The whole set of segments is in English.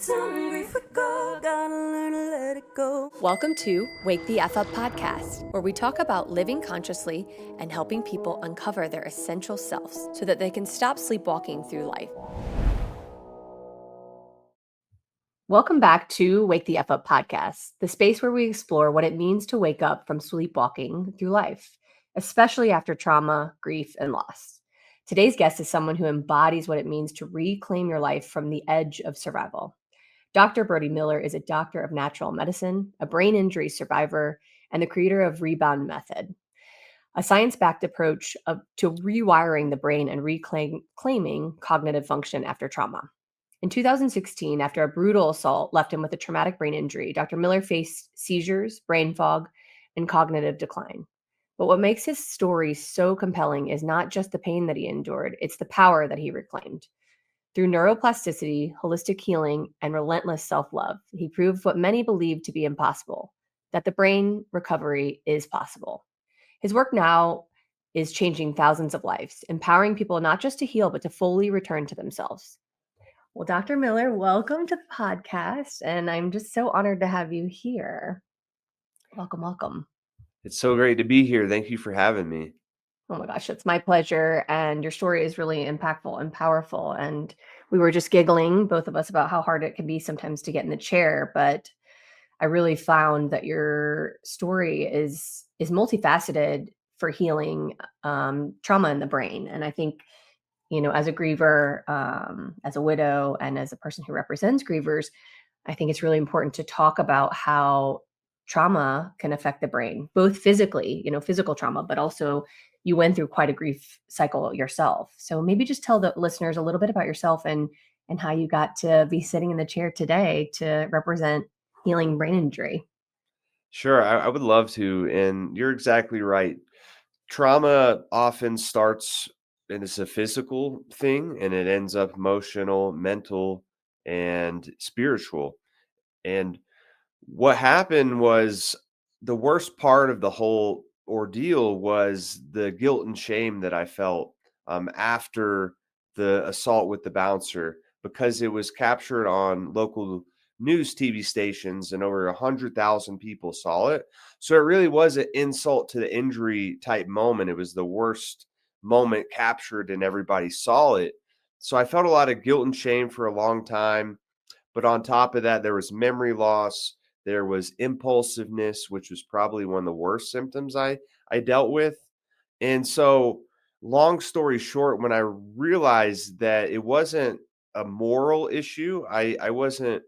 it's hungry for gold, gotta learn to let it go. Welcome to Wake the F Up podcast, where we talk about living consciously and helping people uncover their essential selves so that they can stop sleepwalking through life. Welcome back to Wake the F Up podcast, the space where we explore what it means to wake up from sleepwalking through life, especially after trauma, grief, and loss. Today's guest is someone who embodies what it means to reclaim your life from the edge of survival. Dr. Brody Miller is a doctor of natural medicine, a brain injury survivor, and the creator of Rebound Method, a science-backed approach to rewiring the brain and reclaiming cognitive function after trauma. In 2016, after a brutal assault left him with a traumatic brain injury, Dr. Miller faced seizures, brain fog, and cognitive decline. But what makes his story so compelling is not just the pain that he endured, it's the power that he reclaimed. Through neuroplasticity, holistic healing, and relentless self-love, he proved what many believed to be impossible, that the brain recovery is possible. His work now is changing thousands of lives, empowering people not just to heal, but to fully return to themselves. Well, Dr. Miller, welcome to the podcast, and I'm just so honored to have you here. Welcome, welcome. It's so great to be here. Thank you for having me. Oh my gosh, it's my pleasure. And your story is really impactful and powerful. And we were just giggling, both of us, about how hard it can be sometimes to get in the chair. But I really found that your story is multifaceted for healing trauma in the brain. And I think, you know, as a griever, as a widow, and as a person who represents grievers, I think it's really important to talk about how trauma can affect the brain, both physically, you know, physical trauma, but also you went through quite a grief cycle yourself. So maybe just tell the listeners a little bit about yourself and how you got to be sitting in the chair today to represent healing brain injury. Sure, I would love to. And you're exactly right. Trauma often starts and it's a physical thing and it ends up emotional, mental, and spiritual. And what happened was the worst part of the whole ordeal was the guilt and shame that I felt after the assault with the bouncer because it was captured on local news TV stations and over 100,000 people saw it. So it really was an insult to the injury type moment. It was the worst moment captured and everybody saw it. So I felt a lot of guilt and shame for a long time. But on top of that, there was memory loss. There was impulsiveness, which was probably one of the worst symptoms I dealt with. And so, long story short, when I realized that it wasn't a moral issue, I wasn't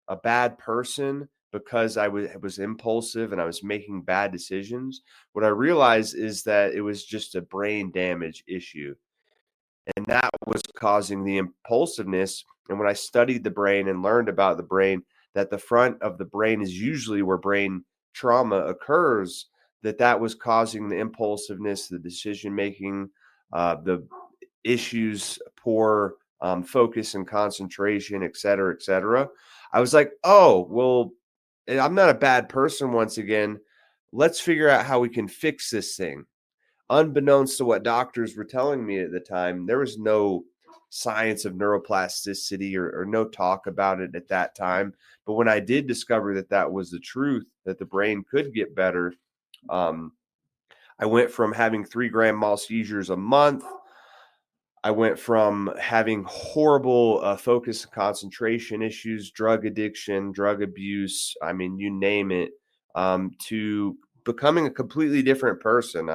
a bad person because I was impulsive and I was making bad decisions. What I realized is that it was just a brain damage issue. And that was causing the impulsiveness. And when I studied the brain and learned about the brain, that the front of the brain is usually where brain trauma occurs, that was causing the impulsiveness, the decision making, the issues, poor focus and concentration, et cetera, et cetera. I was like, oh, well, I'm not a bad person once again. Let's figure out how we can fix this thing. Unbeknownst to what doctors were telling me at the time, there was no science of neuroplasticity or no talk about it at that time. But when I did discover that that was the truth, that the brain could get better, I went from having 3 grand mal seizures a month. I went from having horrible focus and concentration issues, drug addiction, drug abuse. I mean, you name it, to becoming a completely different person.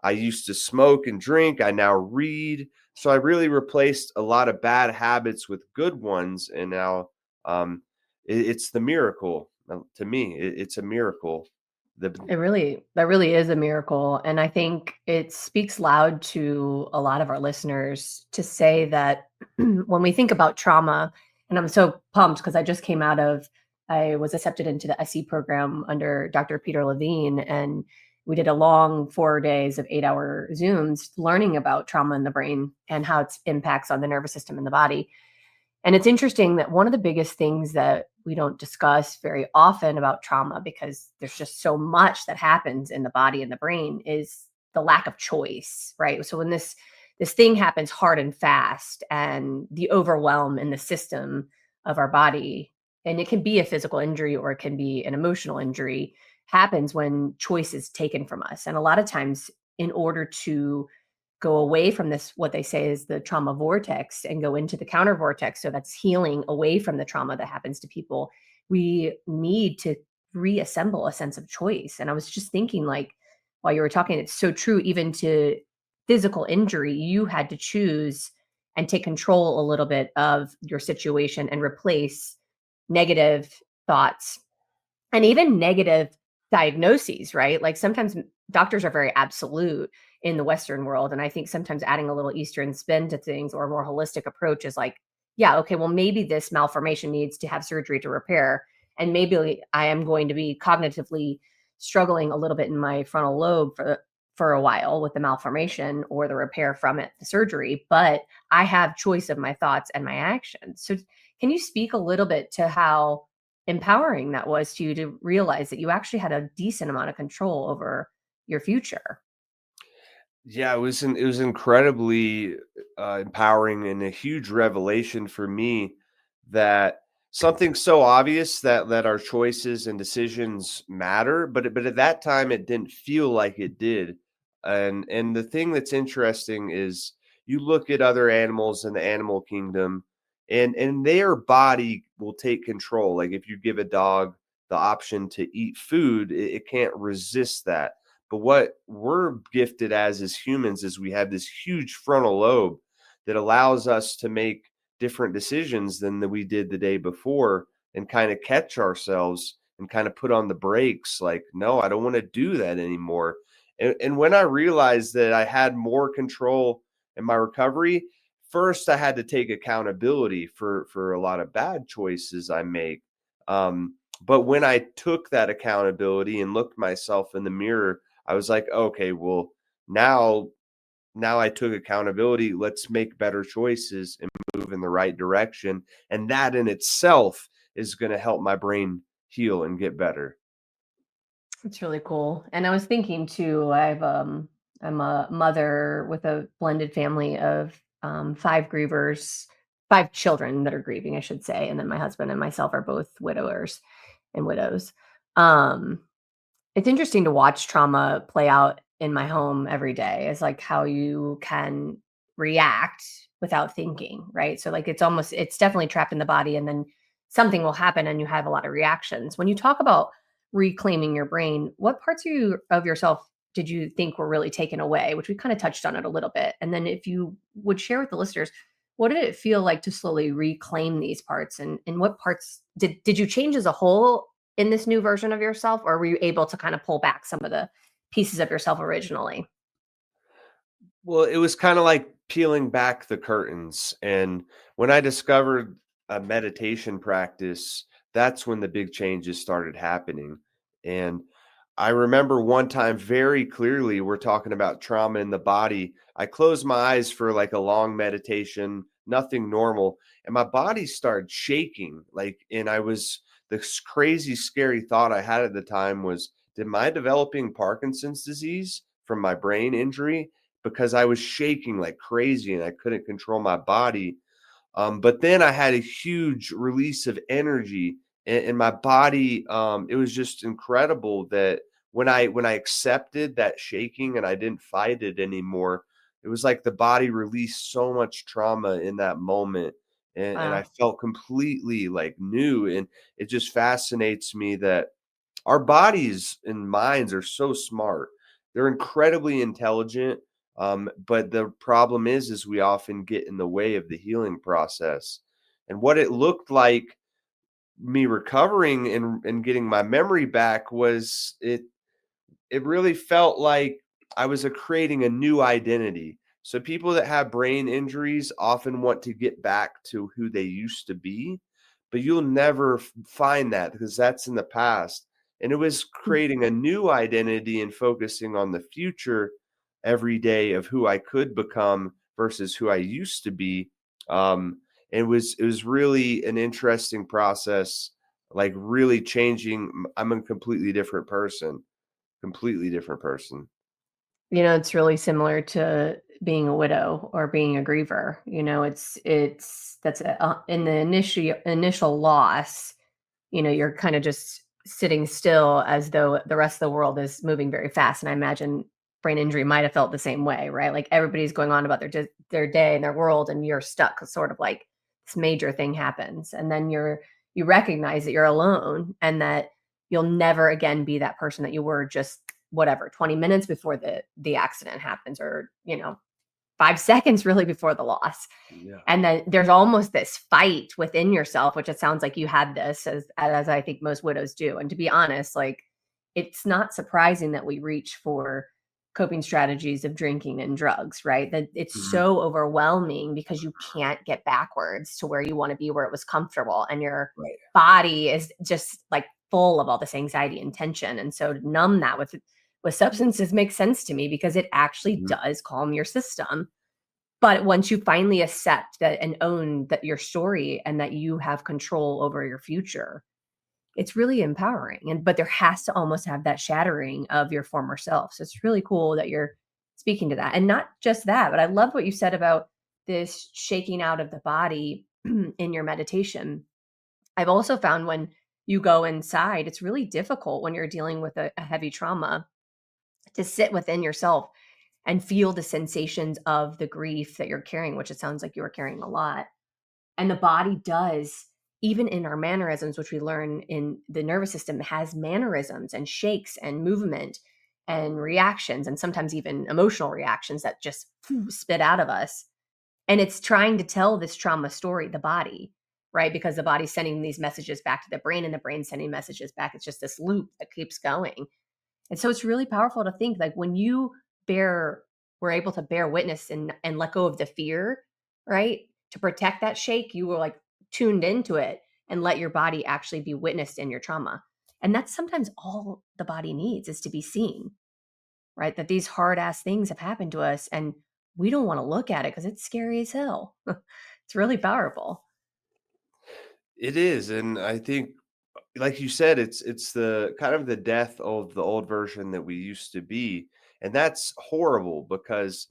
I used to smoke and drink. I now read. So I really replaced a lot of bad habits with good ones. And now it's the miracle. To me, it's a miracle. That really is a miracle. And I think it speaks loud to a lot of our listeners to say that when we think about trauma, and I'm so pumped because I was accepted into the SE program under Dr. Peter Levine, and we did a long 4 days of 8-hour Zooms learning about trauma in the brain and how it impacts on the nervous system in the body. And it's interesting that one of the biggest things that we don't discuss very often about trauma, because there's just so much that happens in the body and the brain, is the lack of choice, right? So when this thing happens hard and fast and the overwhelm in the system of our body, and it can be a physical injury or it can be an emotional injury, happens when choice is taken from us. And a lot of times, in order to go away from this, what they say is the trauma vortex, and go into the counter vortex, so that's healing away from the trauma that happens to people, we need to reassemble a sense of choice. And I was just thinking, like, while you were talking, it's so true. Even to physical injury, you had to choose and take control a little bit of your situation and replace negative thoughts and even negative diagnoses, right? Like sometimes doctors are very absolute in the Western world. And I think sometimes adding a little Eastern spin to things, or a more holistic approach, is like, yeah, okay, well, maybe this malformation needs to have surgery to repair. And maybe I am going to be cognitively struggling a little bit in my frontal lobe for a while with the malformation or the repair from it, the surgery, but I have choice of my thoughts and my actions. So can you speak a little bit to how empowering that was to you to realize that you actually had a decent amount of control over your future? Yeah, it was incredibly empowering and a huge revelation for me that something so obvious that our choices and decisions matter, but at that time it didn't feel like it did. And the thing that's interesting is you look at other animals in the animal kingdom, and their body will take control. Like if you give a dog the option to eat food, it can't resist that. But what we're gifted as humans is we have this huge frontal lobe that allows us to make different decisions than we did the day before, and kind of catch ourselves and kind of put on the brakes like, no, I don't want to do that anymore. And when I realized that I had more control in my recovery, first I had to take accountability for a lot of bad choices I make. But when I took that accountability and looked myself in the mirror, I was like, okay, well, now I took accountability. Let's make better choices and move in the right direction. And that in itself is going to help my brain heal and get better. It's really cool. And I was thinking too, I'm a mother with a blended family of five grievers, five children that are grieving, I should say. And then my husband and myself are both widowers and widows. Um, It's interesting to watch trauma play out in my home every day. It's like how you can react without thinking, right? So like it's definitely trapped in the body, and then something will happen and you have a lot of reactions. When you talk about reclaiming your brain, what parts of yourself did you think were really taken away? Which we kind of touched on it a little bit. And then if you would share with the listeners, what did it feel like to slowly reclaim these parts, and what parts did you change as a whole in this new version of yourself, or were you able to kind of pull back some of the pieces of yourself originally? Well, it was kind of like peeling back the curtains. And when I discovered a meditation practice, that's when the big changes started happening. And I remember one time very clearly, we're talking about trauma in the body. I closed my eyes for like a long meditation, nothing normal. And my body started shaking. And this crazy, scary thought I had at the time was, did I developing Parkinson's disease from my brain injury? Because I was shaking like crazy and I couldn't control my body. But then I had a huge release of energy in my body. It was just incredible that when I accepted that shaking and I didn't fight it anymore, it was like the body released so much trauma in that moment. And I Wow. felt completely like new. And it just fascinates me that our bodies and minds are so smart. They're incredibly intelligent. But the problem is we often get in the way of the healing process. And what it looked like me recovering and getting my memory back was it really felt like I was creating a new identity. So people that have brain injuries often want to get back to who they used to be, but you'll never find that because that's in the past. And it was creating a new identity and focusing on the future every day of who I could become versus who I used to be. It was really an interesting process, like really changing. I'm a completely different person. Completely different person. You know, it's really similar to being a widow or being a griever. In the initial loss, you're kind of just sitting still as though the rest of the world is moving very fast. And I imagine brain injury might have felt the same way, right? Like everybody's going on about their day and their world, and you're stuck. Sort of like this major thing happens, and then you recognize that you're alone, and that you'll never again be that person that you were just whatever 20 minutes before the accident happens, or 5 seconds really before the loss. Yeah. And then there's almost this fight within yourself, which it sounds like you had this, as I think most widows do. And to be honest, like, it's not surprising that we reach for coping strategies of drinking and drugs, right? That it's Mhm. so overwhelming because you can't get backwards to where you want to be, where it was comfortable, and your Right. body is just like full of all this anxiety and tension. And so to numb that with substances makes sense to me, because it actually Mhm. does calm your system. But once you finally accept that and own that your story, and that you have control over your future, it's really empowering. But there has to almost have that shattering of your former self. So it's really cool that you're speaking to that. And not just that, but I love what you said about this shaking out of the body in your meditation. I've also found when you go inside, it's really difficult when you're dealing with a heavy trauma to sit within yourself and feel the sensations of the grief that you're carrying, which it sounds like you were carrying a lot. And the body does, even in our mannerisms, which we learn in the nervous system, has mannerisms and shakes and movement and reactions, and sometimes even emotional reactions that just spit out of us. And it's trying to tell this trauma story, the body, right? Because the body's sending these messages back to the brain, and the brain's sending messages back. It's just this loop that keeps going. And so it's really powerful to think, like, when you bear were able to bear witness and let go of the fear, right? To protect that shake, you were like tuned into it and let your body actually be witnessed in your trauma. And that's sometimes all the body needs, is to be seen, right? That these hard ass things have happened to us, and we don't want to look at it because it's scary as hell. It's really powerful. It is, and I think, like you said, it's the kind of the death of the old version that we used to be, and that's horrible because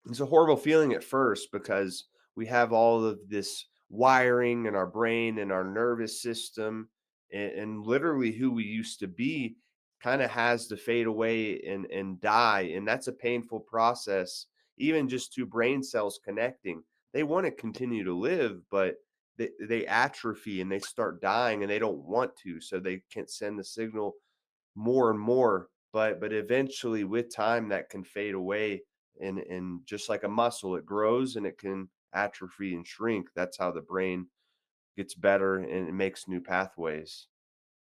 it's a horrible feeling at first because we have all of this wiring in our brain and our nervous system, and literally who we used to be kind of has to fade away and die. And that's a painful process, even just two brain cells connecting. They want to continue to live, but they atrophy and they start dying and they don't want to. So they can't send the signal more and more, but eventually with time that can fade away, and just like a muscle, it grows and it can atrophy and shrink. That's how the brain gets better and it makes new pathways.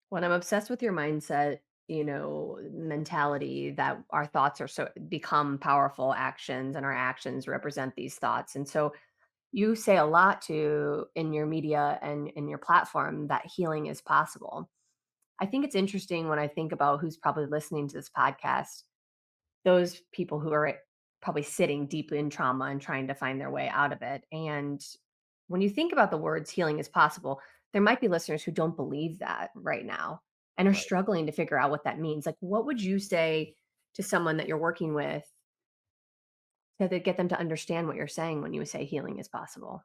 When I'm obsessed with your mindset, mentality, that our thoughts are so become powerful actions, and our actions represent these thoughts. And so you say a lot to in your media and in your platform that healing is possible. I think it's interesting when I think about who's probably listening to this podcast, those people who are probably sitting deeply in trauma and trying to find their way out of it. And when you think about the words healing is possible, there might be listeners who don't believe that right now and are Right. struggling to figure out what that means. Like, what would you say to someone that you're working with to get them to understand what you're saying when you say healing is possible?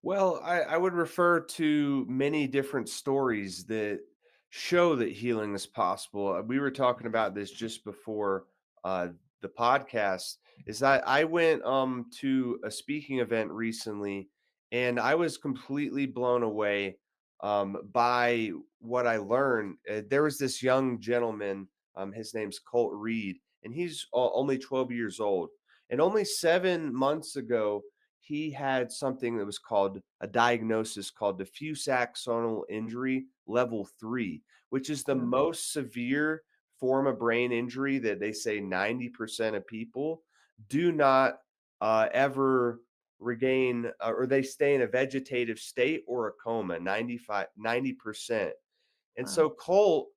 Well, I would refer to many different stories that show that healing is possible. We were talking about this just before the podcast. Is that I went to a speaking event recently, and I was completely blown away by what I learned. There was this young gentleman. His name's Colt Reed, and he's only 12 years old. And only 7 months ago, he had something that was called a diagnosis called diffuse axonal injury level 3, which is the Mm. most severe form of brain injury that they say 90% of people do not ever regain, or they stay in a vegetative state or a coma. 90%. And Wow. so Colt,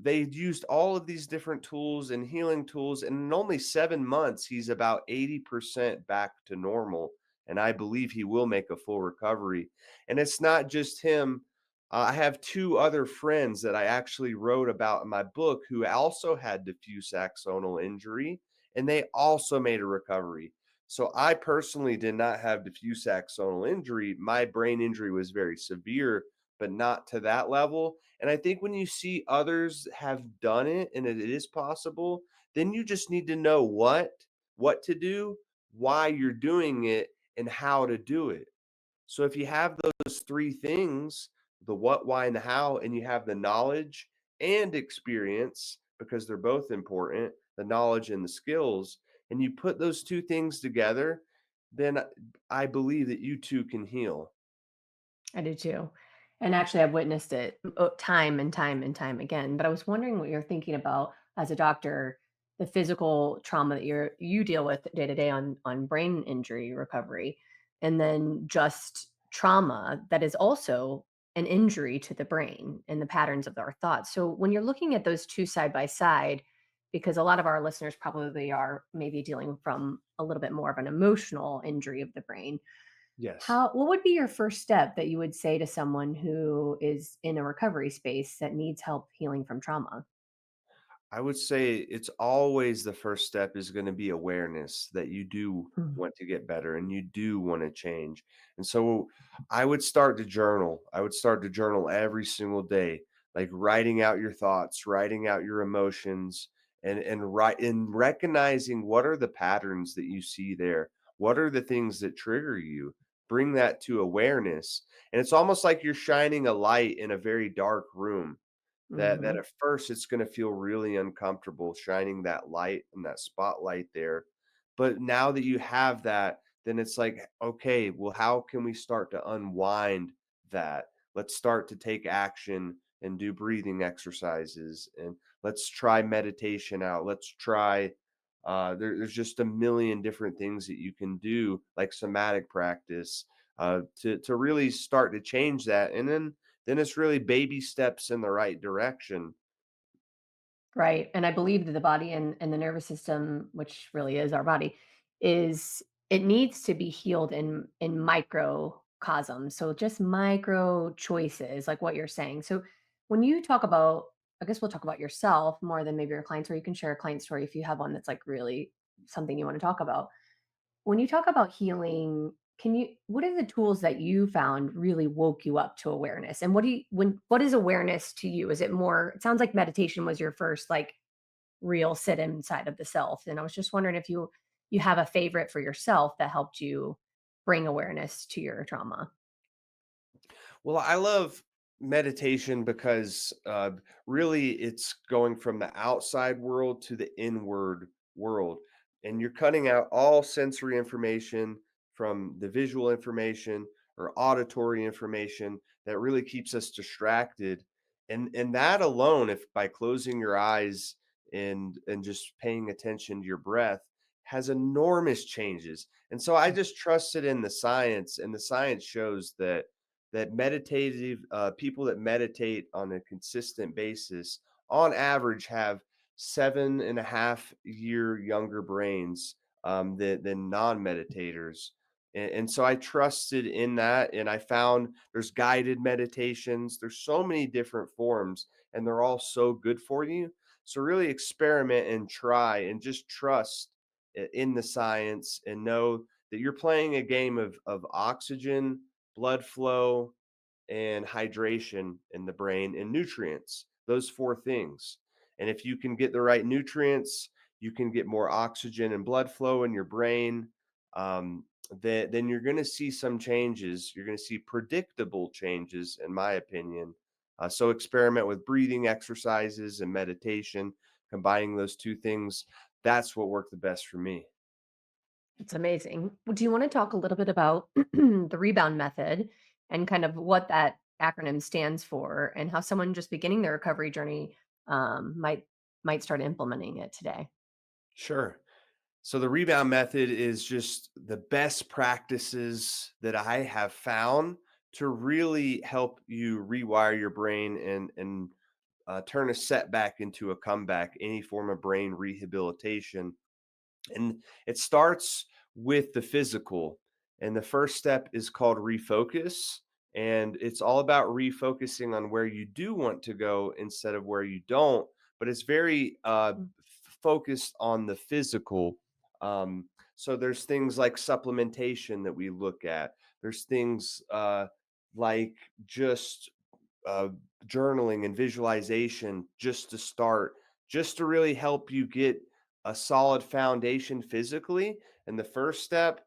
they used all of these different tools and healing tools, and in only 7 months, he's about 80% back to normal. And I believe he will make a full recovery. And it's not just him. I have two other friends that I actually wrote about in my book who also had diffuse axonal injury, and they also made a recovery. So I personally did not have diffuse axonal injury. My brain injury was very severe, but not to that level. And I think when you see others have done it and it is possible, then you just need to know what to do, why you're doing it, and how to do it. So if you have those three things, the what, why, and the how, and you have the knowledge and experience, because they're both important, the knowledge and the skills, and you put those two things together, then I believe that you too can heal. I do too. And actually, I've witnessed it time and time and time again. But I was wondering what you're thinking about as a doctor, the physical trauma that you deal with day to day on brain injury recovery, and then just trauma that is also an injury to the brain and the patterns of our thoughts. So when you're looking at those two side by side, because a lot of our listeners probably are maybe dealing from a little bit more of an emotional injury of the brain, Yes. how what would be your first step that you would say to someone who is in a recovery space that needs help healing from trauma? I would say it's always the first step is going to be awareness that you do Mm. want to get better and you do want to change. And so I would start to journal. I would start to journal every single day, like writing out your thoughts, writing out your emotions, and recognizing what are the patterns that you see there. What are the things that trigger you? Bring that to awareness. And it's almost like you're shining a light in a very dark room that Mhm. at first it's gonna feel really uncomfortable shining that light and that spotlight there. But now that you have that, then it's like, okay, well, how can we start to unwind that? Let's start to take action and do breathing exercises, and let's try meditation out. Let's try there's just a million different things that you can do, like somatic practice, to really start to change that. And then it's really baby steps in the right direction. Right, and I believe that the body and the nervous system, which really is our body, is it needs to be healed in microcosms, so just micro choices, like what you're saying. So when you talk about, I guess we'll talk about yourself more than maybe your clients, or you can share a client story if you have one that's like really something you want to talk about. When you talk about healing, can you what are the tools that you found really woke you up to awareness? And what is awareness to you? Is it more, it sounds like meditation was your first like real sit inside of the self. And I was just wondering if you have a favorite for yourself that helped you bring awareness to your trauma. Well, I love meditation because really it's going from the outside world to the inward world. And you're cutting out all sensory information from the visual information or auditory information that really keeps us distracted. And that alone, if by closing your eyes and just paying attention to your breath, has enormous changes. And so I just trusted in the science, and the science shows that meditative people that meditate on a consistent basis on average have 7.5 year younger brains than non-meditators. And so I trusted in that, and I found there's guided meditations, there's so many different forms, and they're all so good for you. So really experiment and try and just trust in the science, and know that you're playing a game of oxygen, blood flow, and hydration in the brain, and nutrients, those four things. And if you can get the right nutrients, you can get more oxygen and blood flow in your brain. Then you're going to see some changes. You're going to see predictable changes, in my opinion. So experiment with breathing exercises and meditation, combining those two things. That's what worked the best for me. It's amazing. Well, do you want to talk a little bit about the rebound method and kind of what that acronym stands for, and how someone just beginning their recovery journey might start implementing it today? Sure. So the rebound method is just the best practices that I have found to really help you rewire your brain and turn a setback into a comeback, any form of brain rehabilitation. And it starts with the physical. And the first step is called refocus. And it's all about refocusing on where you do want to go instead of where you don't. But it's very focused on the physical. So there's things like supplementation that we look at. There's things like just uh, journaling and visualization just to start, just to really help you get a solid foundation physically. And the first step,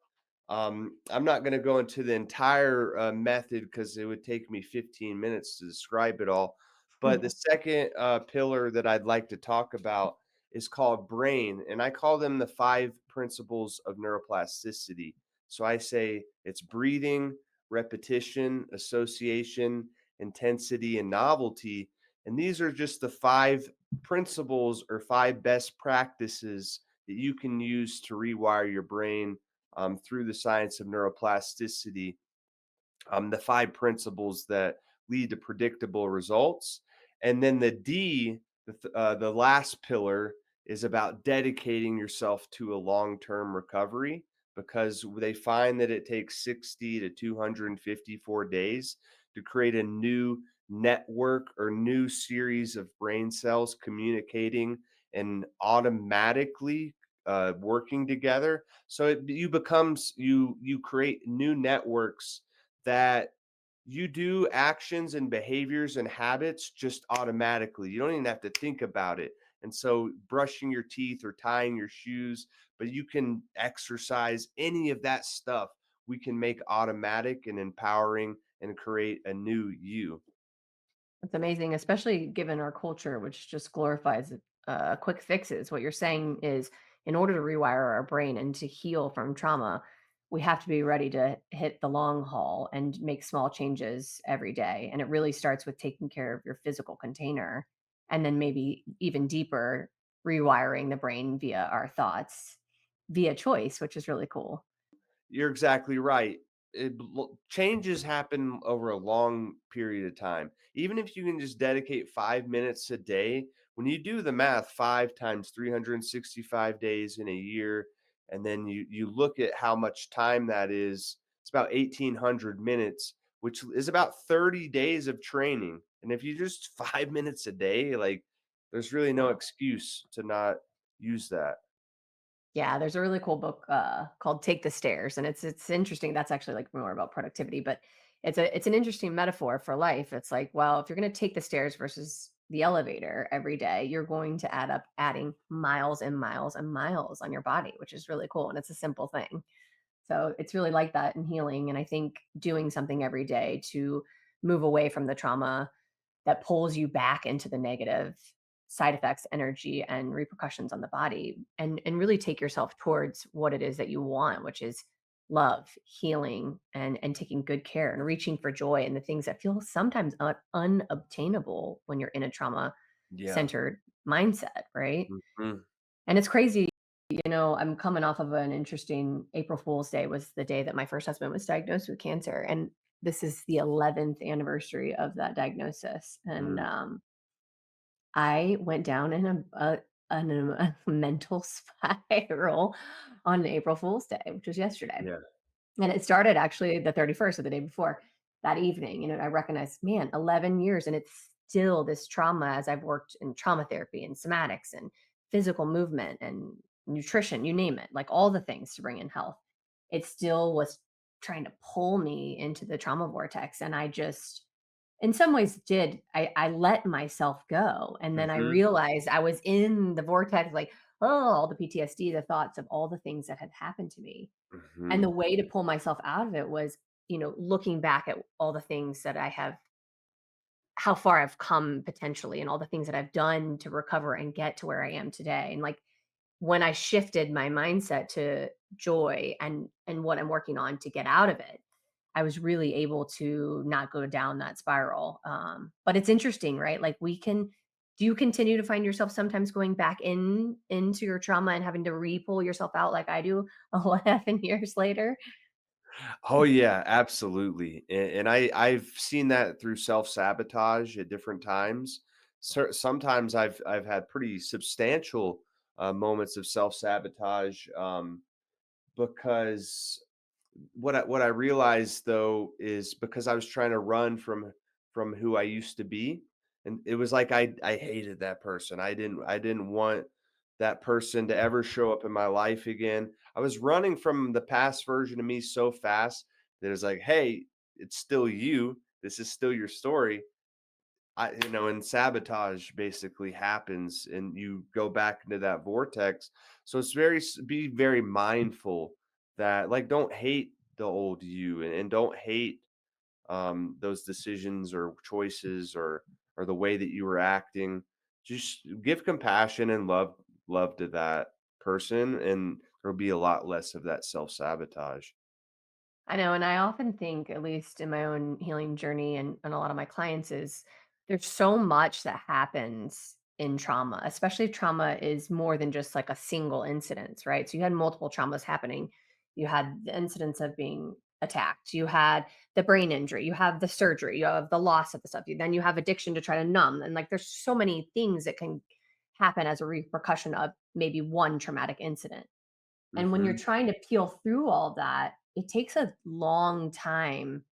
I'm not going to go into the entire method because it would take me 15 minutes to describe it all. But the second pillar that I'd like to talk about is called brain. And I call them the five principles of neuroplasticity. So I say it's breathing, repetition, association, intensity, and novelty. And these are just the five principles or five best practices that you can use to rewire your brain through the science of neuroplasticity. The five principles that lead to predictable results. And then the D, the last pillar, is about dedicating yourself to a long term recovery because they find that it takes 60 to 254 days to create a new network or new series of brain cells communicating and automatically working together. So you create new networks that you do actions and behaviors and habits just automatically. You don't even have to think about it. And so, brushing your teeth or tying your shoes, but you can exercise any of that stuff. We can make automatic and empowering and create a new you. It's amazing, especially given our culture, which just glorifies quick fixes. What you're saying is, in order to rewire our brain and to heal from trauma, we have to be ready to hit the long haul and make small changes every day. And it really starts with taking care of your physical container, and then maybe even deeper, rewiring the brain via our thoughts, via choice, which is really cool. You're exactly right. Changes happen over a long period of time. Even if you can just dedicate 5 minutes a day, when you do the math, 5 times 365 days in a year, and then you look at how much time that is, it's about 1,800 minutes, which is about 30 days of training. And if you just 5 minutes a day, like there's really no excuse to not use that. Yeah, there's a really cool book called "Take the Stairs," and it's interesting. That's actually like more about productivity, but it's an interesting metaphor for life. It's like, well, if you're going to take the stairs versus the elevator every day, you're going to add up adding miles and miles and miles on your body, which is really cool. And it's a simple thing. So it's really like that in healing. And I think doing something every day to move away from the trauma that pulls you back into the negative side effects, energy, and repercussions on the body, and really take yourself towards what it is that you want, which is love, healing, and taking good care and reaching for joy and the things that feel sometimes unobtainable when you're in a trauma Yeah. centered mindset, right? Mhm. And it's crazy. I'm coming off of an interesting April Fool's Day was the day that my first husband was diagnosed with cancer. And this is the 11th anniversary of that diagnosis. And Mm. I went down in a mental spiral on April Fool's Day, which was yesterday. Yeah. And it started actually the 31st, of the day before that evening. I recognized, man, 11 years, and it's still this trauma as I've worked in trauma therapy and somatics and physical movement and nutrition, you name it, like all the things to bring in health. It still was trying to pull me into the trauma vortex. And I just, in some ways, did. I let myself go. And then I Mhm. realized I was in the vortex, like, oh, all the PTSD, the thoughts of all the things that had happened to me, and the Mhm. way to pull myself out of it was, looking back at all the things that I have, how far I've come potentially, and all the things that I've done to recover and get to where I am today. And like when I shifted my mindset to joy and what I'm working on to get out of it, I was really able to not go down that spiral. But it's interesting, right? Like do you continue to find yourself sometimes going back into your trauma and having to re-pull yourself out like I do 11 years later? Oh yeah, absolutely. And I've seen that through self-sabotage at different times. Sometimes I've had pretty substantial moments of self-sabotage because what I realized though is because I was trying to run from who I used to be, and it was like I hated that person. I didn't want that person to ever show up in my life again. I was running from the past version of me so fast that it's like, hey, it's still you. This is still your story. And sabotage basically happens and you go back into that vortex. So it's be very mindful that, like, don't hate the old you, and don't hate those decisions or choices, or the way that you were acting. Just give compassion and love to that person, and there'll be a lot less of that self-sabotage. I know, and I often think, at least in my own healing journey and a lot of my clients, is there's so much that happens in trauma, especially if trauma is more than just like a single incident, right? So you had multiple traumas happening. You had the incidents of being attacked, you had the brain injury, you have the surgery, you have the loss of the stuff, then you have addiction to try to numb. And like there's so many things that can happen as a repercussion of maybe one traumatic incident. And when you're Mhm. trying to peel through all that, it takes a long time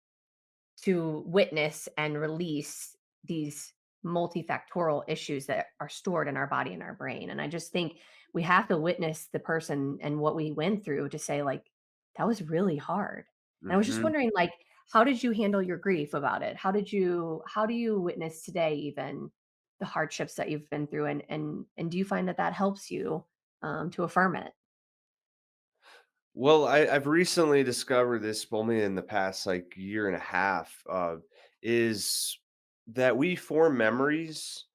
to witness and release these multifactorial issues that are stored in our body and our brain. And I just think we have to witness the person and what we went through to say, like, that was really hard. And I was just Mhm. wondering, like, how did you handle your grief about it? How do you witness today even the hardships that you've been through? And do you find that that helps you to affirm it? Well, I've recently discovered this only in the past like year and a half, is that we form memories.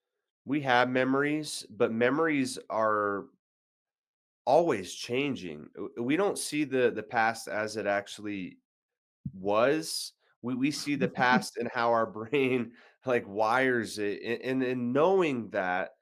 We have memories, but memories are always changing. We don't see the past as it actually was. We see the past and how our brain like wires it, and knowing that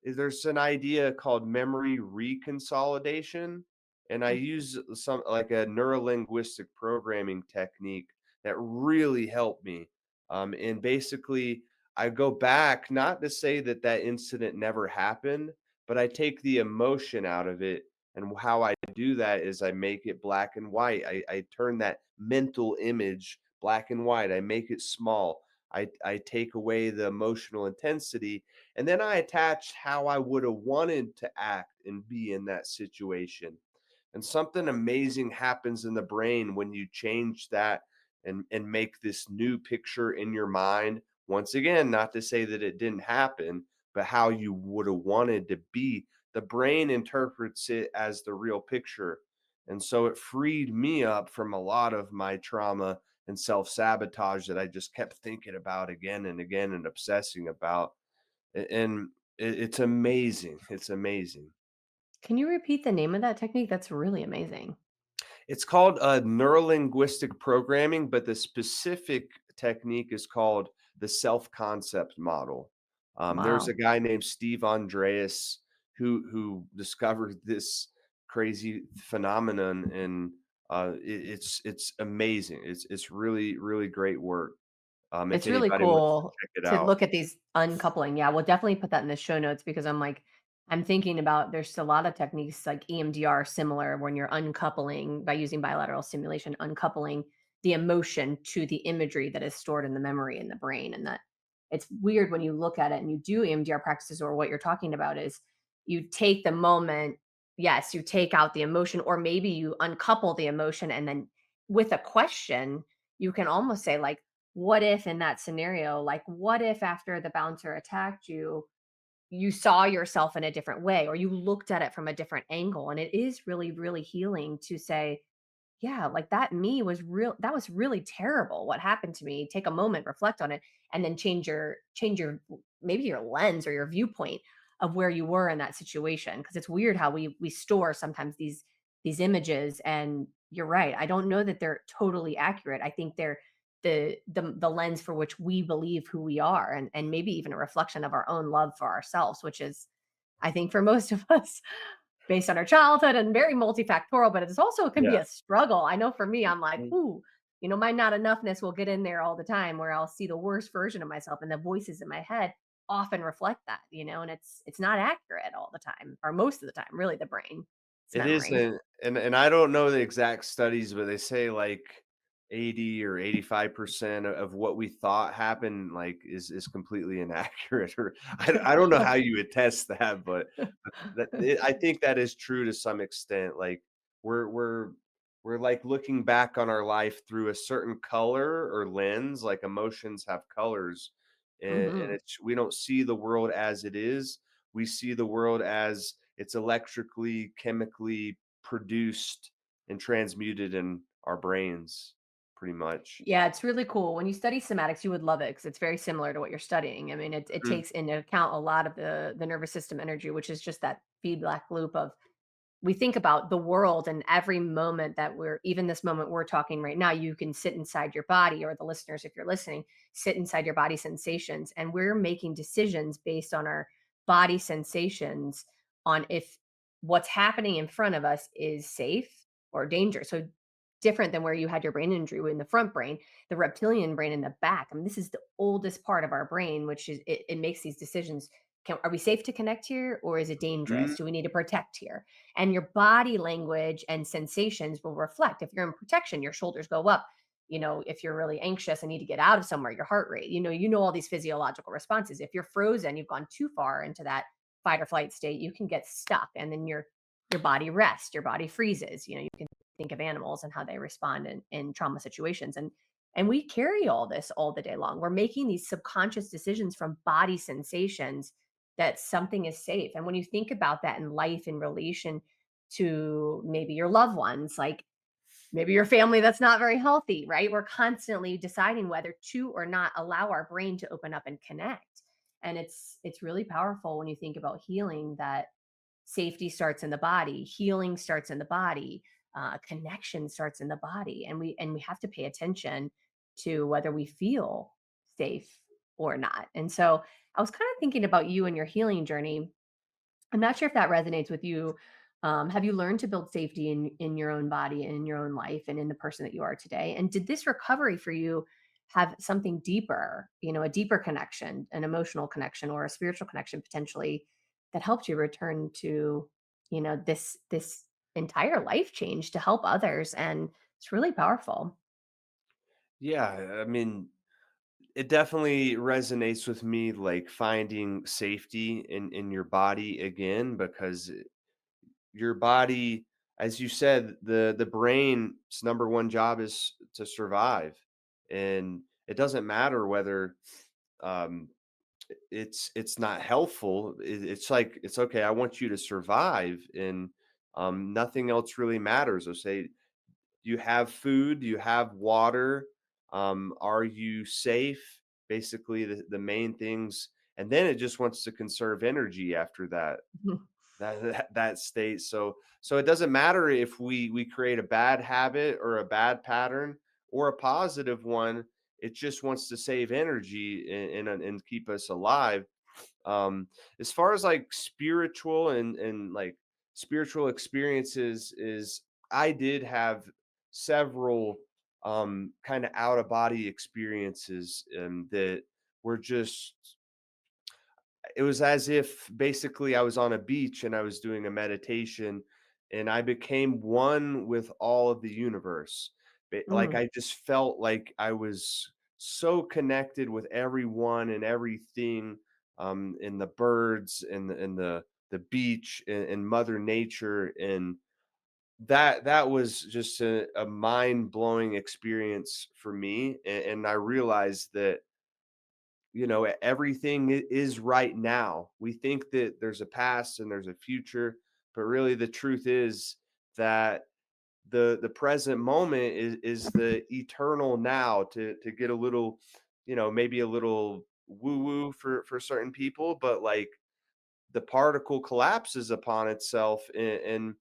there's an idea called memory reconsolidation, and I use some like a neurolinguistic programming technique that really helped me. And basically, I go back not to say that that incident never happened, but I take the emotion out of it. And how I do that is I make it black and white. I turn that mental image black and white. I make it small. I take away the emotional intensity, and then I attach how I would have wanted to act and be in that situation. And something amazing happens in the brain when you change that and make this new picture in your mind. Once again, not to say that it didn't happen, but how you would have wanted to be. The brain interprets it as the real picture. And so it freed me up from a lot of my trauma and self sabotage that I just kept thinking about again and again and obsessing about. And it's amazing. It's amazing. Can you repeat the name of that technique? That's really amazing. It's called neurolinguistic programming, but the specific technique is called the self-concept model. There's a Wow. guy named Steve Andreas who discovered this crazy phenomenon, and it's amazing. It's really really great work. If It's really anybody wants to cool check it to out. look at these uncoupling. Yeah, we'll definitely put that in the show notes because I'm thinking about there's a lot of techniques like EMDR similar when you're uncoupling by using bilateral stimulation, uncoupling the emotion to the imagery that is stored in the memory in the brain. And that it's weird when you look at it and you do EMDR practices, or what you're talking about is you take the moment, yes, you take out the emotion, or maybe you uncouple the emotion and then with a question, you can almost say like, what if in that scenario, like what if after the bouncer attacked you, you saw yourself in a different way or you looked at it from a different angle? And it is really, really healing to say, yeah, like that me was real. That was really terrible. What happened to me? Take a moment, reflect on it, and then change your maybe your lens or your viewpoint of where you were in that situation. Because it's weird how we store sometimes these images. And you're right. I don't know that they're totally accurate. I think they're the lens for which we believe who we are, and maybe even a reflection of our own love for ourselves, which is, I think, for most of us based on our childhood and very multifactorial, but it's also it can be Yeah. a struggle. I know for me, I'm like, Mm. ooh, my not enoughness will get in there all the time where I'll see the worst version of myself and the voices in my head often reflect that, and it's not accurate all the time or most of the time, really the brain. It's It memory. isn't, and I don't know the exact studies, but they say like 80 or 85% of what we thought happened like is completely inaccurate. Or I don't know how you would test that, but I think that is true to some extent. Like we're we're we're like looking back on our life through a certain color or lens. Like emotions have colors, and Mhm. it's we don't see the world as it is. We see the world as it's electrically, chemically produced and transmuted in our brains, pretty much. Yeah, it's really cool. When you study somatics, you would love it because it's very similar to what you're studying. I mean, it Mhm. takes into account a lot of the nervous system energy, which is just that feedback loop of we think about the world and every moment that we're even this moment we're talking right now, you can sit inside your body, or the listeners, if you're listening, sit inside your body sensations, and we're making decisions based on our body sensations on if what's happening in front of us is safe or dangerous. So different than where you had your brain injury in the front brain, the reptilian brain in the back. I mean, this is the oldest part of our brain, which is it makes these decisions. Are we safe to connect here, or is it Mhm. dangerous? Do we need to protect here? And your body language and sensations will reflect. If you're in protection, your shoulders go up. If you're really anxious and need to get out of somewhere, your heart rate, you know all these physiological responses. If you're frozen, you've gone too far into that fight or flight state, you can get stuck, and then your body rests, your body freezes. You can think of animals and how they respond in trauma situations. And we carry all this all the day long. We're making these subconscious decisions from body sensations that something is safe. And when you think about that in life in relation to maybe your loved ones, like maybe your family that's not very healthy, right? We're constantly deciding whether to or not allow our brain to open up and connect. And it's really powerful when you think about healing, that safety starts in the body, healing starts in the body, connection starts in the body, and we have to pay attention to whether we feel safe or not. And so I was kind of thinking about you and your healing journey. I'm not sure if that resonates with you. Have you learned to build safety in your own body and in your own life and in the person that you are today? And did this recovery for you have something deeper, a deeper connection, an emotional connection, or a spiritual connection potentially that helped you return to, this entire life change to help others? And it's really powerful. Yeah, I mean, it definitely resonates with me, like finding safety in your body again, because your body, as you said, the brain's number one job is to survive, and it doesn't matter whether um, it's not helpful. It's like it's okay. I want you to survive, and nothing else really matters. So say you have food, you have water, are you safe? Basically, the main things, and then it just wants to conserve energy after that that state. So it doesn't matter if we create a bad habit or a bad pattern or a positive one. It just wants to save energy and keep us alive. As far as like spiritual and like spiritual experiences is I did have several kind of out of body experiences that were just it was as if basically I was on a beach and I was doing a meditation and I became one with all of the universe. Like Mm. I just felt like I was so connected with everyone and everything, in the birds and the beach and Mother Nature, and that was just a mind blowing experience for me. And I realized that everything is right now. We think that there's a past and there's a future, but really the truth is that the present moment is the eternal now. To get a little, maybe a little woo woo for certain people, but like the particle collapses upon itself, and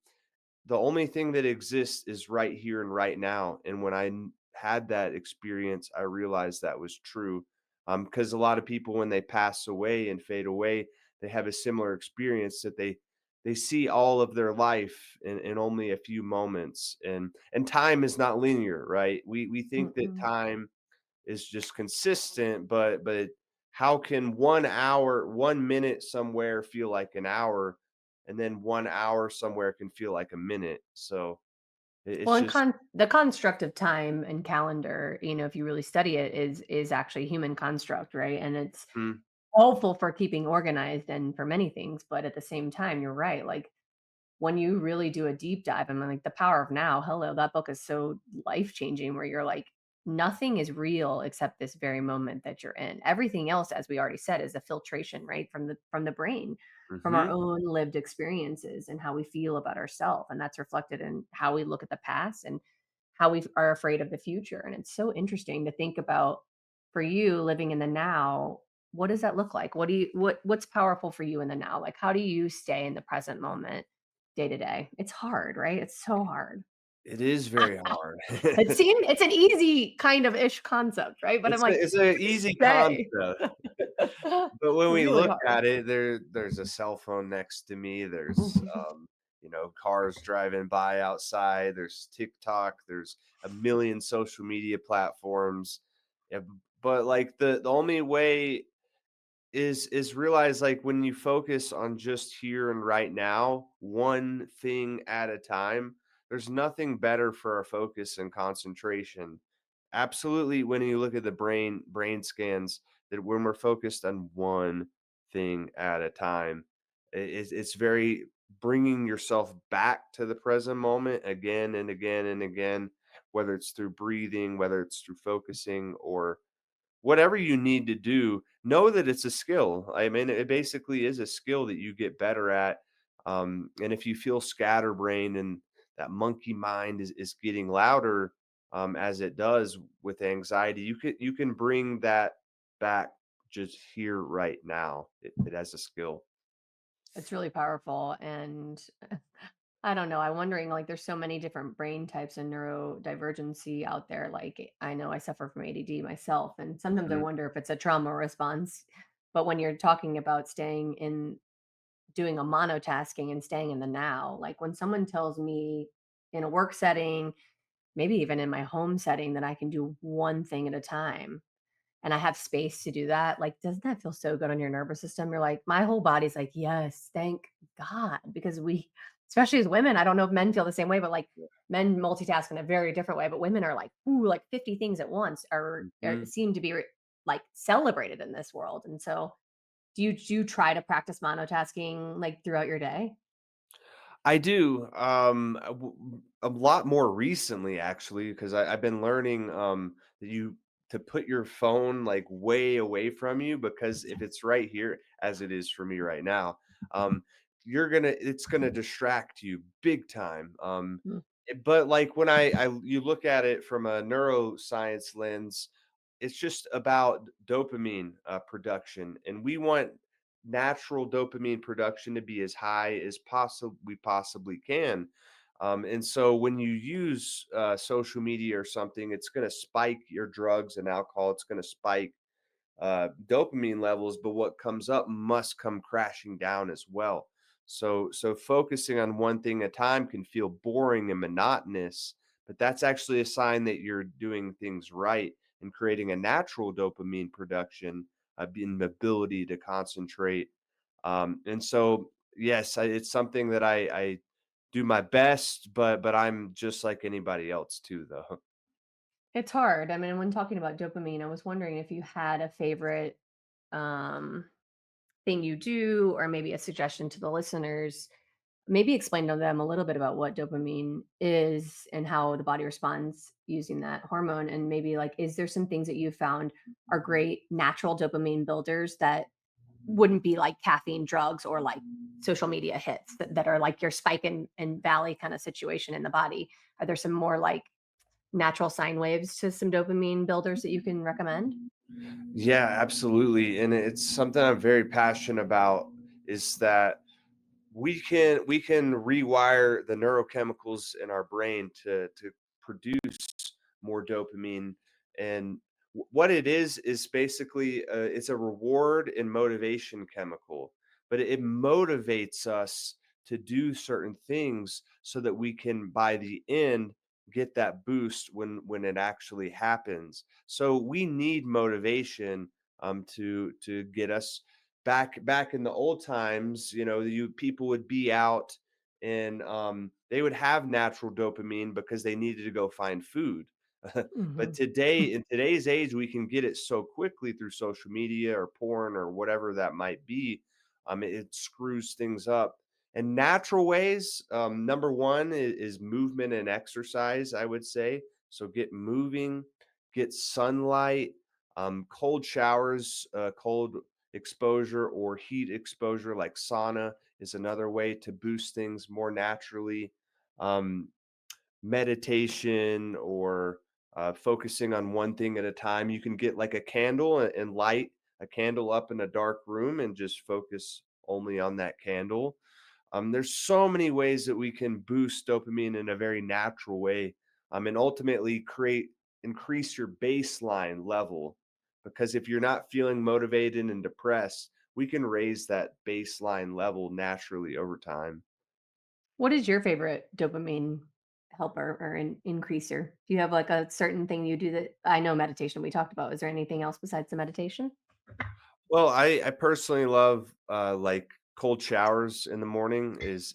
the only thing that exists is right here and right now. And when had that experience, I realized that was true. Because a lot of people, when they pass away and fade away, they have a similar experience that they see all of their life in only a few moments, and time is not linear, right? We think that Mm-mm. time is just consistent, but how can 1 hour, 1 minute somewhere feel like an hour, and then 1 hour somewhere can feel like a minute? So It's Well, and just the construct of time and calendar, if you really study it, is actually a human construct, right? And it's mm, helpful for keeping organized and for many things, but at the same time, you're right. Like when you really do a deep dive, I mean, like The Power of Now, hello, that book is so life changing where you're like, nothing is real except this very moment that you're in. Everything else, as we already said, is a filtration, right? From the brain, from our mhm. own lived experiences and how we feel about ourselves. And that's reflected in how we look at the past and how we are afraid of the future. And it's so interesting to think about for you living in the now. What does that look like? What's powerful for you in the now? Like how do you stay in the present moment day to day? It's hard, right? It's so hard. It is very hard. It's an easy kind of ish concept, right? But I'm like, It's a how do you easy stay? concept. But when we Really look hard. at it, there's a cell phone next to me. There's cars driving by outside. There's TikTok. There's a million social media platforms. Yeah, but like the only way is realize like when you focus on just here and right now, one thing at a time, there's nothing better for our focus and concentration. Absolutely, when you look at the brain scans, that when we're focused on one thing at a time, it's very bringing yourself back to the present moment again and again and again, whether it's through breathing, whether it's through focusing, or whatever you need to do, know that it's a skill. I mean, it basically is a skill that you get better at. And if you feel scatterbrained and that monkey mind is getting louder, as it does with anxiety, you can bring that back just here right now. It has a skill. It's really powerful. And I don't know. I'm wondering, like, there's so many different brain types and neurodivergency out there. Like, I know I suffer from ADD myself, and sometimes I Mhm. wonder if it's a trauma response. But when you're talking about doing a monotasking and staying in the now, like when someone tells me in a work setting, maybe even in my home setting, that I can do one thing at a time, and I have space to do that, like, doesn't that feel so good on your nervous system? You're like, my whole body's like, "Yes, thank God," because especially as women, I don't know if men feel the same way, but, like, men multitask in a very different way, but women are like, "Ooh, like 50 things at once," are Mhm. seem to be like, celebrated in this world, and so do you try to practice monotasking, like, throughout your day? I do, a lot more recently actually, because I've been learning that you to put your phone like way away from you, because if it's right here, as it is for me right now, um, it's gonna distract you big time. Mm. But like when I you look at it from a neuroscience lens, it's just about dopamine production, and we want natural dopamine production to be as high as we possibly can. And so when you use social media or something, it's going to spike your drugs and alcohol. It's going to spike dopamine levels, but what comes up must come crashing down as well. So focusing on one thing at a time can feel boring and monotonous, but that's actually a sign that you're doing things right and creating a natural dopamine production, in the ability to concentrate. And so, yes, it's something that I do my best, but I'm just like anybody else too, though. It's hard. I mean, when talking about dopamine, I was wondering if you had a favorite, um, thing you do or maybe a suggestion to the listeners. Maybe explain to them a little bit about what dopamine is and how the body responds using that hormone. And maybe like, is there some things that you found are great natural dopamine builders that wouldn't be like caffeine drugs or like social media hits that are like your spike and valley kind of situation in the body? Are there some more like natural sine waves to some dopamine builders that you can recommend? Yeah, absolutely. And it's something I'm very passionate about, is that we can rewire the neurochemicals in our brain to produce more dopamine. And what it is basically it's a reward and motivation chemical, but it motivates us to do certain things so that we can by the end get that boost when it actually happens. So we need motivation to get us back in the old times. You people would be out and they would have natural dopamine because they needed to go find food. But Mhm. today, in today's age, we can get it so quickly through social media or porn or whatever that might be. It screws things up. And natural ways, number one is movement and exercise, I would say. So get moving, get sunlight, cold showers, cold exposure or heat exposure like sauna is another way to boost things more naturally. Um, Meditation or focusing on one thing at a time. You can get like a candle and light a candle up in a dark room and just focus only on that candle. There's so many ways that we can boost dopamine in a very natural way, and ultimately create increase your baseline level. Because if you're not feeling motivated and depressed, we can raise that baseline level naturally over time. What is your favorite dopamine helper or increaser? Do you have like a certain thing you do that I know meditation we talked about. Is there anything else besides the meditation? Well, I personally love, like, cold showers in the morning is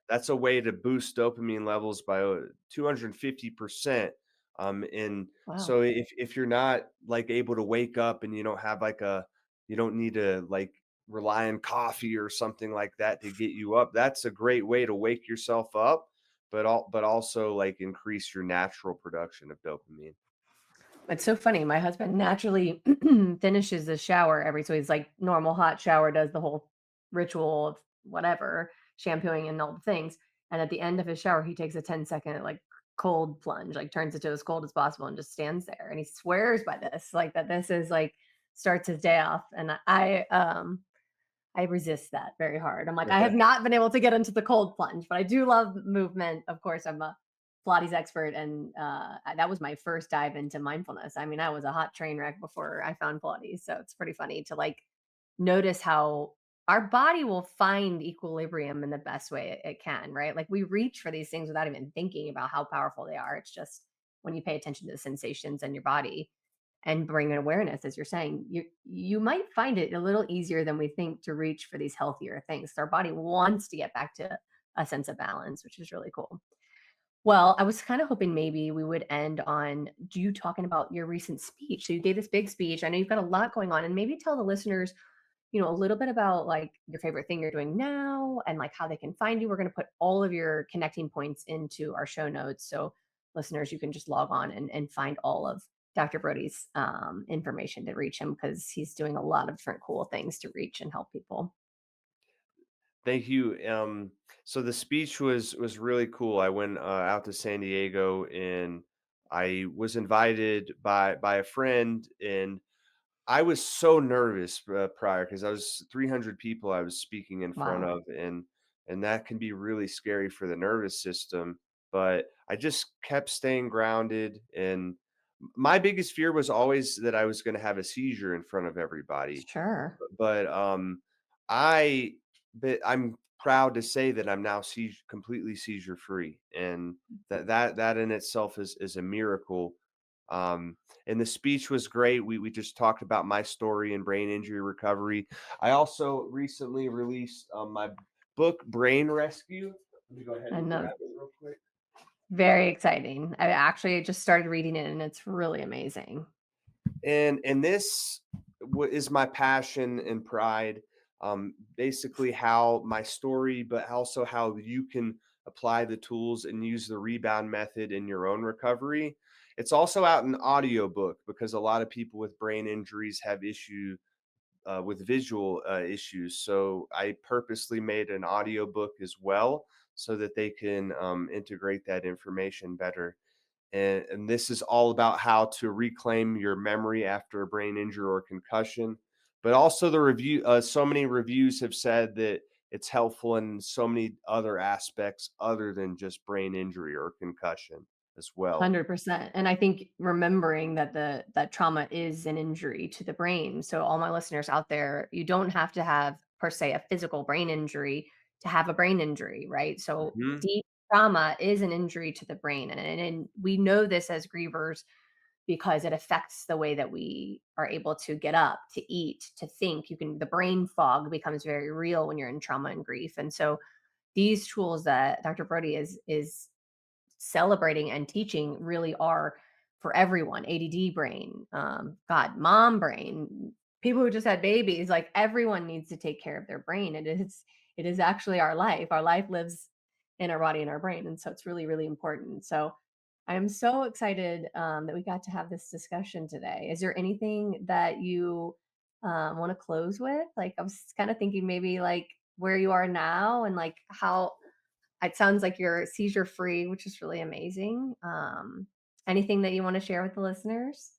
that's a way to boost dopamine levels by, 250%, and Wow. so if you're not, like, able to wake up and you don't have, like, a you don't need to, like, rely on coffee or something like that to get you up, that's a great way to wake yourself up, but also, like, increase your natural production of dopamine. It's so funny. My husband naturally finishes the shower so he's like normal hot shower, does the whole ritual of whatever, shampooing and all the things. And at the end of his shower, he takes a 10-second like cold plunge, like turns it to as cold as possible and just stands there. And he swears by this, like that this is like starts his day off. And I resist that very hard. I'm like, I have not been able to get into the cold plunge, but I do love movement. Of course, I'm a Pilates expert, and that was my first dive into mindfulness. I mean, I was a hot train wreck before I found Pilates, so it's pretty funny to like notice how our body will find equilibrium in the best way it can, right? Like we reach for these things without even thinking about how powerful they are. It's just when you pay attention to the sensations in your body and bring an awareness, as you're saying, you might find it a little easier than we think to reach for these healthier things. Our body wants to get back to a sense of balance, which is really cool. Well, I was kind of hoping maybe we would end on you talking about your recent speech. So you gave this big speech. I know you've got a lot going on, and maybe tell the listeners, a little bit about like your favorite thing you're doing now and like how they can find you. We're going to put all of your connecting points into our show notes. So listeners, you can just log on and find all of Dr. Brody's information to reach him because he's doing a lot of different cool things to reach and help people. Thank you. So the speech was really cool. I went out to San Diego and I was invited by a friend, and I was so nervous prior because I was 300 people I was speaking in front Wow. of, and that can be really scary for the nervous system. But I just kept staying grounded, and my biggest fear was always that I was going to have a seizure in front of everybody, Sure. but I I'm proud to say that I'm now completely seizure free, and that in itself is a miracle. Um, and the speech was great. We just talked about my story and brain injury recovery. I also recently released my book, Brain Rescue. Let me go ahead I and know. grab it real quick. Very exciting. I actually just started reading it and it's really amazing. And this is my passion and pride, basically how my story but also how you can apply the tools and use the rebound method in your own recovery. It's also out in audiobook because a lot of people with brain injuries have issue with visual issues, so I purposely made an audiobook as well so that they can integrate that information better. And this is all about how to reclaim your memory after a brain injury or concussion. But also the review, so many reviews have said that it's helpful in so many other aspects other than just brain injury or concussion as well. 100%. And I think remembering that that trauma is an injury to the brain. So all my listeners out there, you don't have to have per se a physical brain injury to have a brain injury, right? So Mhm. deep trauma is an injury to the brain. And we know this as grievers because it affects the way that we are able to get up, to eat, to think. The brain fog becomes very real when you're in trauma and grief. And so these tools that Dr. Brody is celebrating and teaching really are for everyone. ADD brain, mom brain, people who just had babies, like everyone needs to take care of their brain. It is actually our life. Our life lives in our body and our brain. And so it's really, really important. So I'm so excited that we got to have this discussion today. Is there anything that you want to close with? Like, I was kind of thinking maybe like where you are now and like how it sounds like you're seizure free, which is really amazing. Anything that you want to share with the listeners?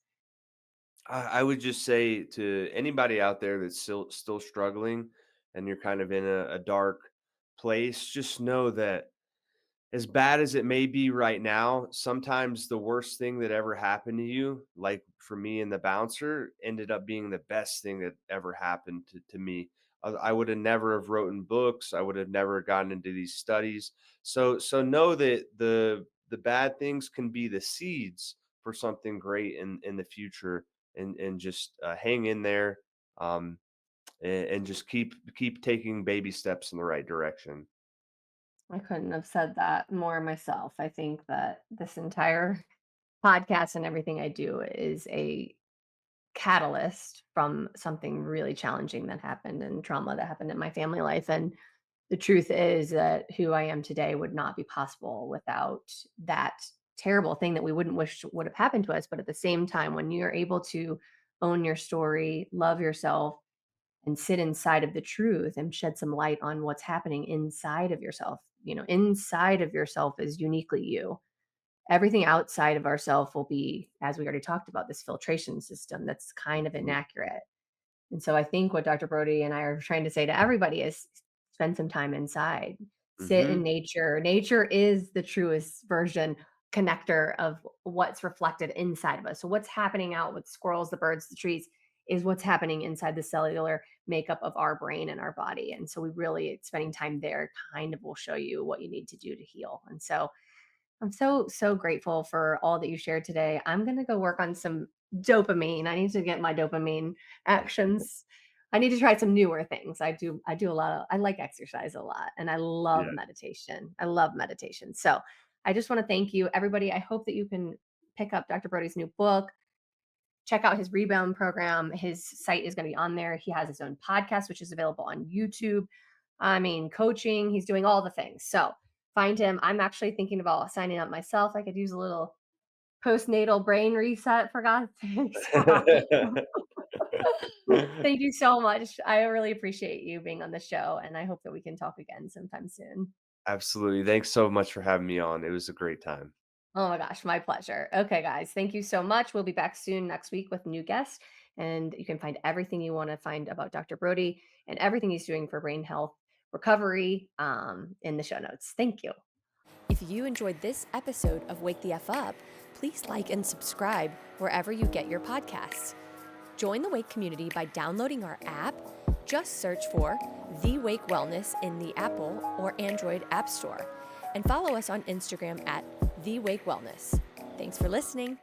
I would just say to anybody out there that's still struggling and you're kind of in a dark place, just know that as bad as it may be right now, sometimes the worst thing that ever happened to you, like for me and the bouncer, ended up being the best thing that ever happened to me. I would have never have written books. I would have never gotten into these studies. So know that the bad things can be the seeds for something great in the future, and just hang in there, um, and just keep taking baby steps in the right direction. I couldn't have said that more myself. I think that this entire podcast and everything I do is a catalyst from something really challenging that happened and trauma that happened in my family life. And the truth is that who I am today would not be possible without that terrible thing that we wouldn't wish would have happened to us. But at the same time, when you're able to own your story, love yourself, and sit inside of the truth and shed some light on what's happening inside of yourself, inside of yourself is uniquely you. Everything outside of ourself will be, as we already talked about, this filtration system that's kind of inaccurate. And so I think what Dr. Brody and I are trying to say to everybody is spend some time inside, sit in Hmm. nature. Nature is the truest version connector of what's reflected inside of us. So what's happening out with squirrels, the birds, the trees is what's happening inside the cellular makeup of our brain and our body. And so we really spending time there kind of will show you what you need to do to heal. And so I'm so, so grateful for all that you shared today. I'm going to go work on some dopamine. I need to get my dopamine actions. I need to try some newer things. I do a lot of, I like exercise a lot and I love Yeah. meditation. I love meditation. So I just want to thank you, everybody. I hope that you can pick up Dr. Brody's new book, check out his rebound program. His site is going to be on there. He has his own podcast, which is available on YouTube. I mean, coaching, he's doing all the things. So find him. I'm actually thinking about signing up myself. I could use a little postnatal brain reset for God's sake. So thank you so much. I really appreciate you being on the show. And I hope that we can talk again sometime soon. Absolutely. Thanks so much for having me on. It was a great time. Oh my gosh, my pleasure. Okay, guys, thank you so much. We'll be back soon next week with new guests. And you can find everything you want to find about Dr. Brody and everything he's doing for brain health recovery in the show notes. Thank you. If you enjoyed this episode of Wake the F Up, please like and subscribe wherever you get your podcasts. Join the Wake community by downloading our app. Just search for The Wake Wellness in the Apple or Android App Store. And follow us on Instagram at The Wake Wellness. Thanks for listening.